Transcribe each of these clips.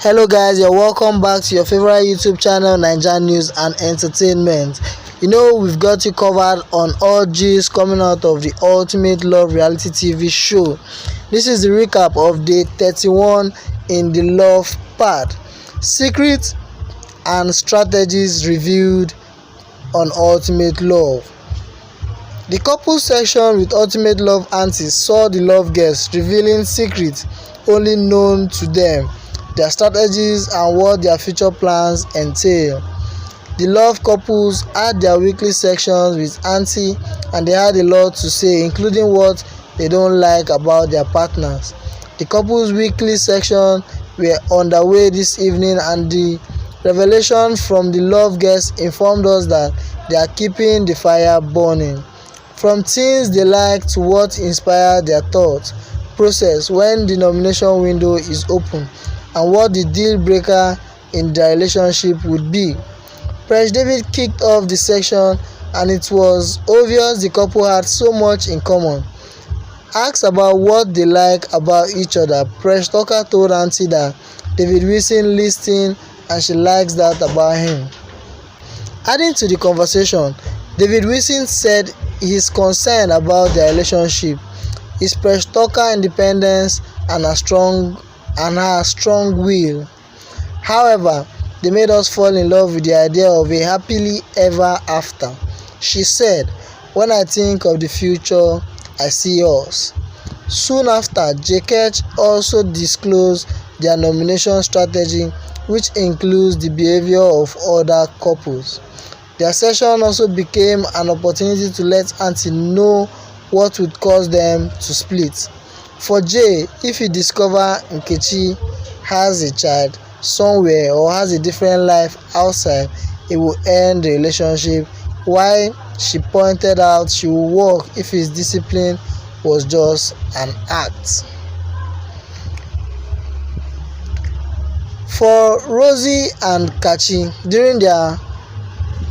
Hello guys, you're welcome back to your favorite YouTube channel, Naija News and Entertainment. We've got you covered on all gist coming out of the Ultimate Love reality TV show. This is the recap of day 31 in the love part. Secrets and strategies revealed on Ultimate Love. The couple section with Ultimate Love Aunty saw the love guests revealing secrets only known to them, their strategies and what their future plans entail. The love couples had their weekly sections with Aunty and they had a lot to say, including what they don't like about their partners. The couples weekly section were underway this evening and the revelation from the love guests informed us that they are keeping the fire burning. From things they like to what inspired their thought process when the nomination window is open and what the deal breaker in their relationship would be. Prince David kicked off the section and it was obvious the couple had so much in common. Asked about what they like about each other, Prince Tucker told Aunty that David Wilson listened and she likes that about him. Adding to the conversation, David Wilson said he's concerned about their relationship, his Prince Tucker independence and her strong will. However, they made us fall in love with the idea of a happily ever after. She said, "When I think of the future, I see us." Soon after, JKech also disclosed their nomination strategy, which includes the behavior of other couples. Their session also became an opportunity to let Aunty know what would cause them to split. For Jay, if he discovers Nkechi has a child somewhere or has a different life outside, it will end the relationship, while she pointed out she will work if his discipline was just an act. For Rosie and Kachi, during their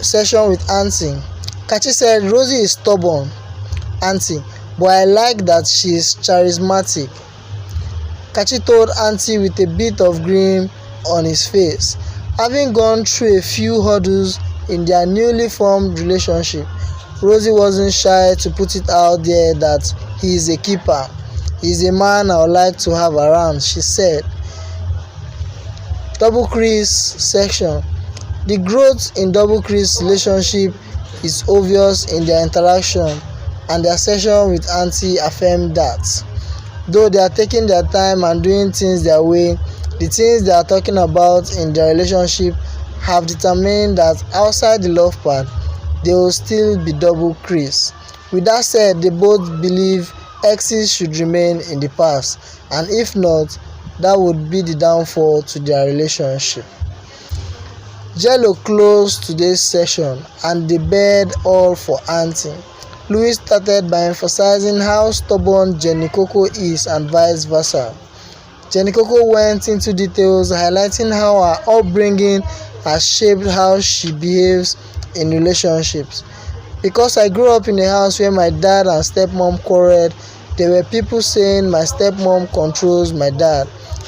session with Aunty, Kachi said Rosie is stubborn, Aunty, but I like that she's charismatic. Kachi told Aunty with a bit of grin on his face. Having gone through a few hurdles in their newly formed relationship, Rosie wasn't shy to put it out there that he is a keeper. He's a man I would like to have around, she said. Double Chris section. The growth in Double Chris' relationship is obvious in their interaction, and their session with Aunty affirmed that. Though they are taking their time and doing things their way, the things they are talking about in their relationship have determined that outside the love part, they will still be Double Chris. With that said, they both believe exes should remain in the past, and if not, that would be the downfall to their relationship. Jello closed today's session and they bared all for Aunty. Louis started by emphasizing how stubborn Jenny Coco is and vice versa. Jenny Coco went into details highlighting how her upbringing has shaped how she behaves in relationships. Because I grew up in a house where my dad and stepmom quarreled, there were people saying my stepmom controls my dad.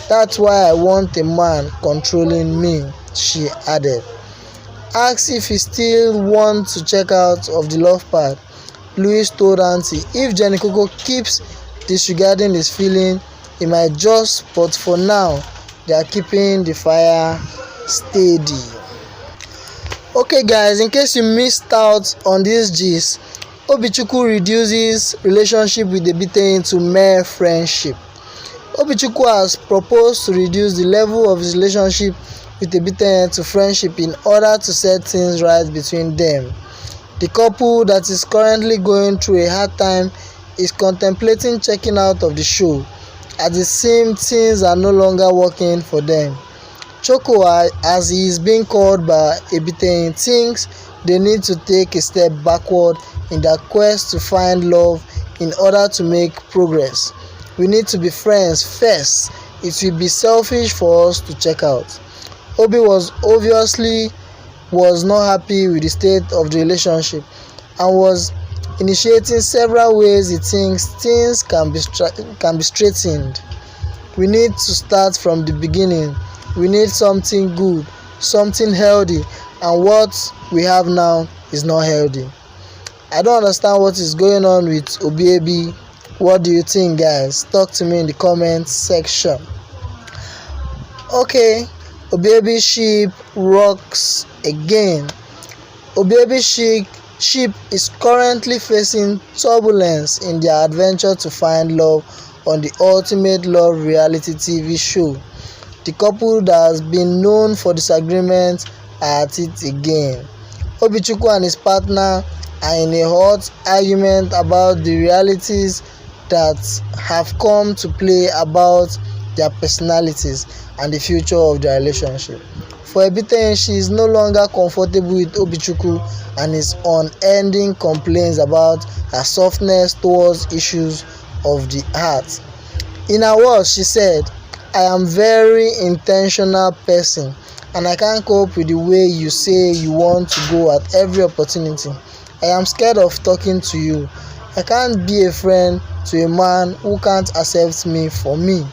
That's why I want a man controlling me, she added. Asked if he still wants to check out of the love part, Louis told Aunty if Jenny Coco keeps disregarding his feeling, he might just, but for now, they are keeping the fire steady. Okay guys, in case you missed out on this gist, Obichukwu reduces relationship with Ebite to mere friendship. Obichukwu has proposed to reduce the level of his relationship with Ebite to friendship in order to set things right between them. The couple that is currently going through a hard time is contemplating checking out of the show, as it seems things are no longer working for them. Choco, as he is being called by Ebite, thinks they need to take a step backward in their quest to find love in order to make progress. We need to be friends first. It will be selfish for us to check out. Obi was obviously not happy with the state of the relationship and was initiating several ways he thinks things can be straightened. We need to start from the beginning. We need something good, something healthy, and what we have now is not healthy. I don't understand what is going on with Obiabi. What do you think, guys? Talk to me in the comment section. Okay, Obiabi ship rocks again. Obiabi ship is currently facing turbulence in their adventure to find love on the Ultimate Love reality TV show. The couple that has been known for disagreement are at it again. Obichukwu and his partner are in a hot argument about the realities that have come to play about their personalities and the future of their relationship. For Ebiten, she is no longer comfortable with Obichukwu and his unending complaints about her softness towards issues of the heart. In her words, she said, "I am very intentional person and I can't cope with the way you say you want to go at every opportunity. I am scared of talking to you. I can't be a friend to a man who can't accept me for me."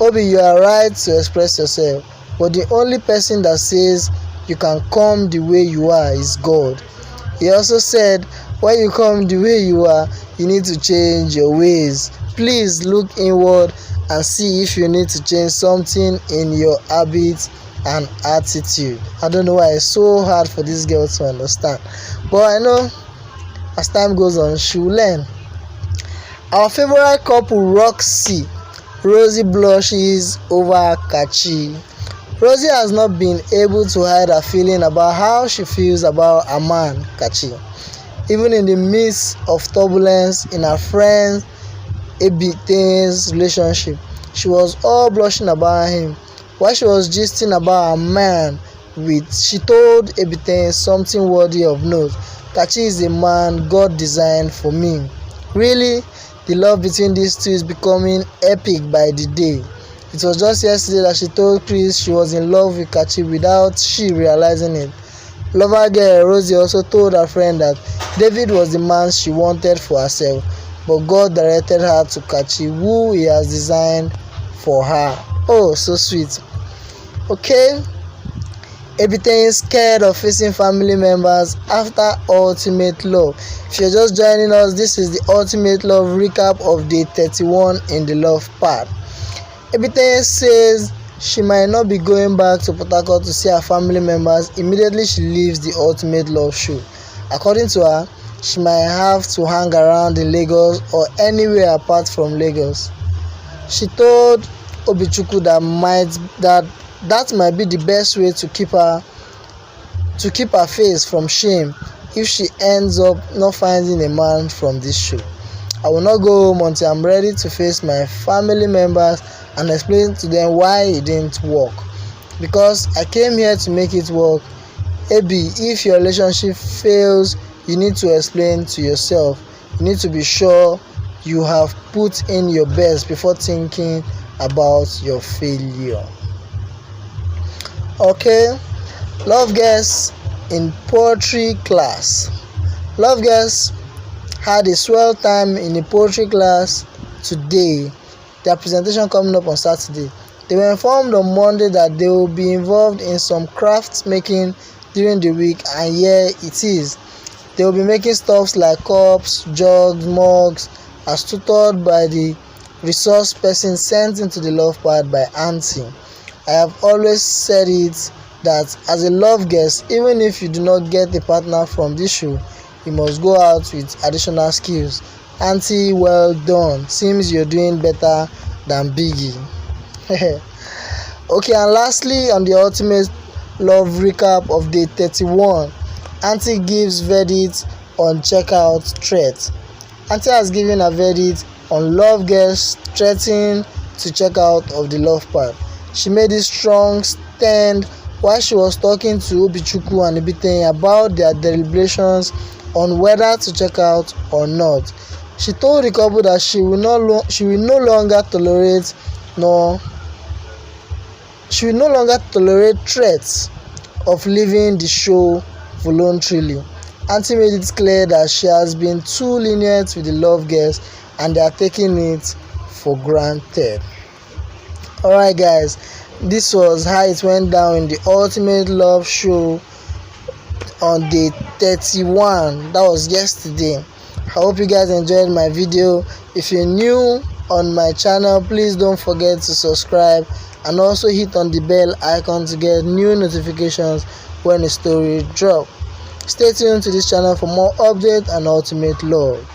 Obi, you are right to express yourself, but the only person that says you can come the way you are is God. He also said, when you come the way you are, you need to change your ways. Please look inward and see if you need to change something in your habits and attitude. I don't know why it's so hard for this girl to understand, but I know as time goes on she will learn. Our favorite couple, Roxy, Rosie blushes over Kachi. Rosie has not been able to hide her feeling about how she feels about her man, Kachi. Even in the midst of turbulence in her friend Ebite's relationship, she was all blushing about him. While she was gisting about her man she told Ebite something worthy of note. Kachi is a man God designed for me. Really, the love between these two is becoming epic by the day. It was just yesterday that she told Chris she was in love with Kachi without she realizing it. Lover girl Rosie also told her friend that David was the man she wanted for herself, but God directed her to Kachi, who he has designed for her. Oh, so sweet. Okay, Ebite is scared of facing family members after Ultimate Love. If you're just joining us, this is the Ultimate Love recap of day 31 in the love part. Ebite says she might not be going back to Port Harcourt to see her family members immediately she leaves the Ultimate Love show. According to her, she might have to hang around in Lagos or anywhere apart from Lagos. She told Obichukwu that might be the best way to keep her face from shame if she ends up not finding a man from this show. I will not go home until I'm ready to face my family members and explain to them why it didn't work. Because I came here to make it work. Abi, if your relationship fails, you need to explain to yourself. You need to be sure you have put in your best before thinking about your failure. Okay, love girls in poetry class. Love girls had a swell time in a poetry class today. Their presentation coming up on Saturday. They were informed on Monday that they will be involved in some crafts making during the week, and here it is. They will be making stuffs like cups, jugs, mugs, as tutored by the resource person sent into the love part by Aunty. I have always said it that as a love guest, even if you do not get a partner from this show, you must go out with additional skills. Aunty, well done. Seems you're doing better than Biggie. Okay, and lastly, on the Ultimate Love recap of day 31, Aunty gives verdict on checkout threat. Aunty has given a verdict on love girls threatening to check out of the love part. She made a strong stand while she was talking to Obichukwu and Ebite about their deliberations on whether to check out or not. She told the couple that she will no longer tolerate threats of leaving the show voluntarily. Aunty made it clear that she has been too lenient with the love girls and they are taking it for granted. Alright guys, This was how it went down in the Ultimate Love show on day 31. That was yesterday. I hope you guys enjoyed my video. If you're new on my channel, please don't forget to subscribe and also hit on the bell icon to get new notifications when a story drop. Stay tuned to this channel for more updates and Ultimate Love.